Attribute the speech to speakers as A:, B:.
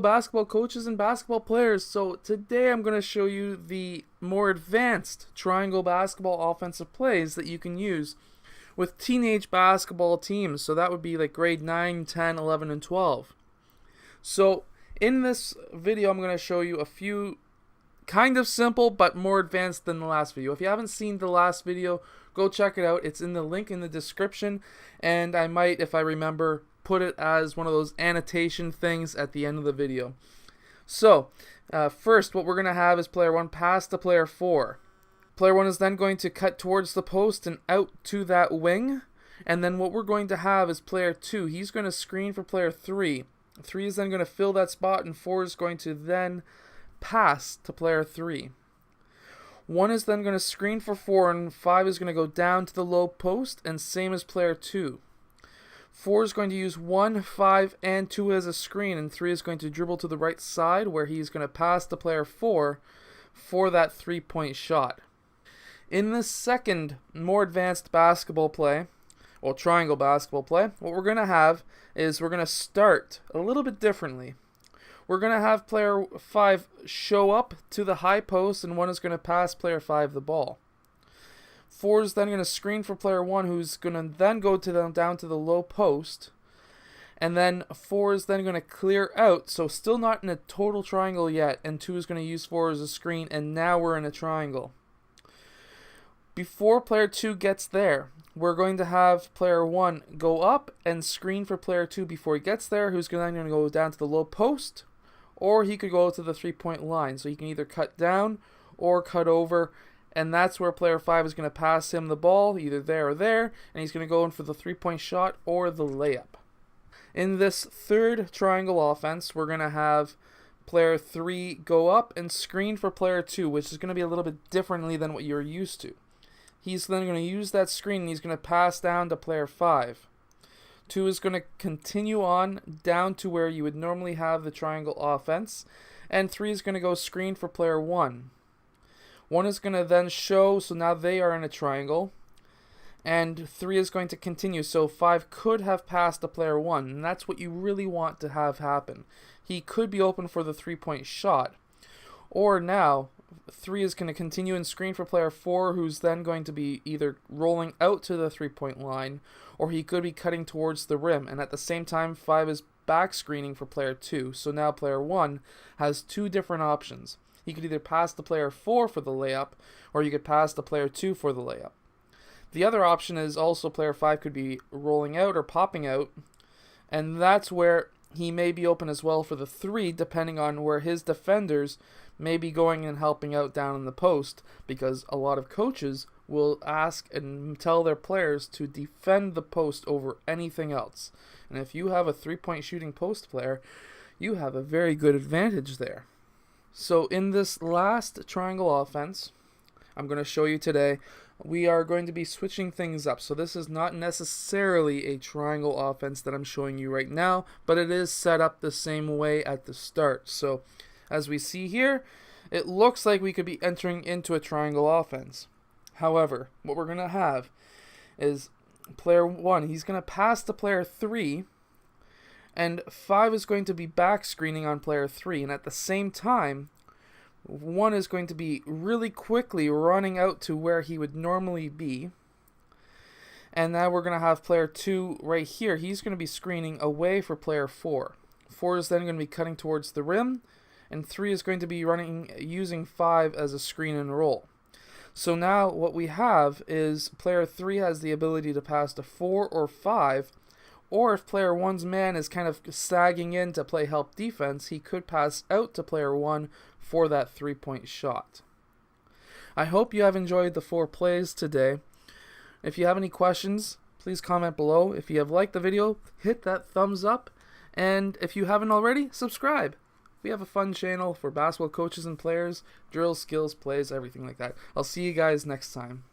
A: basketball coaches and basketball players. So today I'm going to show you the more advanced triangle basketball offensive plays that you can use with teenage basketball teams. So that would be like grade 9, 10, 11, and 12. So in this video I'm going to show you a few kind of simple but more advanced than the last video. If you haven't seen the last video, go check it out. It's in the link in the description, and I might, if I remember, put it as one of those annotation things at the end of the video. So first, what we're going to have is player 1 pass to player 4. Player 1 is then going to cut towards the post and out to that wing, and then what we're going to have is player 2. He's going to screen for player 3. 3 is then going to fill that spot, and 4 is going to then pass to player 3. 1 is then going to screen for 4, and 5 is going to go down to the low post, and same as player 2. 4 is going to use 1, 5, and 2 as a screen, and 3 is going to dribble to the right side where he's going to pass to player 4 for that 3-point shot. In this second, more advanced basketball play, or triangle basketball play, what we're going to have is we're going to start a little bit differently. We're going to have player 5 show up to the high post, and 1 is going to pass player 5 the ball. 4 is then going to screen for player 1, who's going to then go to them down to the low post. And then 4 is then going to clear out, so still not in a total triangle yet, and 2 is going to use 4 as a screen, and now we're in a triangle. Before player 2 gets there, we're going to have player 1 go up and screen for player 2 before he gets there, who's then going to go down to the low post, or he could go to the 3-point line. So he can either cut down or cut over, and that's where player 5 is going to pass him the ball, either there or there, and he's going to go in for the 3-point shot or the layup. In this third triangle offense, we're going to have player 3 go up and screen for player 2, which is going to be a little bit differently than what you're used to. He's then going to use that screen, and he's going to pass down to player 5. 2 is going to continue on down to where you would normally have the triangle offense, and 3 is going to go screen for player 1. 1 is going to then show, so now they are in a triangle, and 3 is going to continue, so 5 could have passed to player 1, and that's what you really want to have happen. He could be open for the 3-point shot, or now 3 is going to continue and screen for player 4, who's then going to be either rolling out to the 3-point line, or he could be cutting towards the rim, and at the same time 5 is back screening for player 2, so now player 1 has two different options. He could either pass to player 4 for the layup, or you could pass to player 2 for the layup. The other option is also player 5 could be rolling out or popping out, and that's where he may be open as well for the 3, depending on where his defenders may be going and helping out down in the post, because a lot of coaches will ask and tell their players to defend the post over anything else. And if you have a 3-point shooting post player, you have a very good advantage there. So in this last triangle offense I'm going to show you today, we are going to be switching things up. So this is not necessarily a triangle offense that I'm showing you right now, but it is set up the same way at the start. So as we see here, it looks like we could be entering into a triangle offense. However, what we're going to have is player 1, he's going to pass to player 3, and 5 is going to be back screening on player 3, and at the same time 1 is going to be really quickly running out to where he would normally be. And now we're going to have player 2 right here. He's going to be screening away for player 4. 4 is then going to be cutting towards the rim, and 3 is going to be running using 5 as a screen and roll. So now what we have is player 3 has the ability to pass to 4 or 5, or if player 1's man is kind of sagging in to play help defense, he could pass out to player 1 for that 3-point shot. I hope you have enjoyed the 4 plays today. If you have any questions, please comment below. If you have liked the video, hit that thumbs up, and if you haven't already, subscribe. We have a fun channel for basketball coaches and players, drills, skills, plays, everything like that. I'll see you guys next time.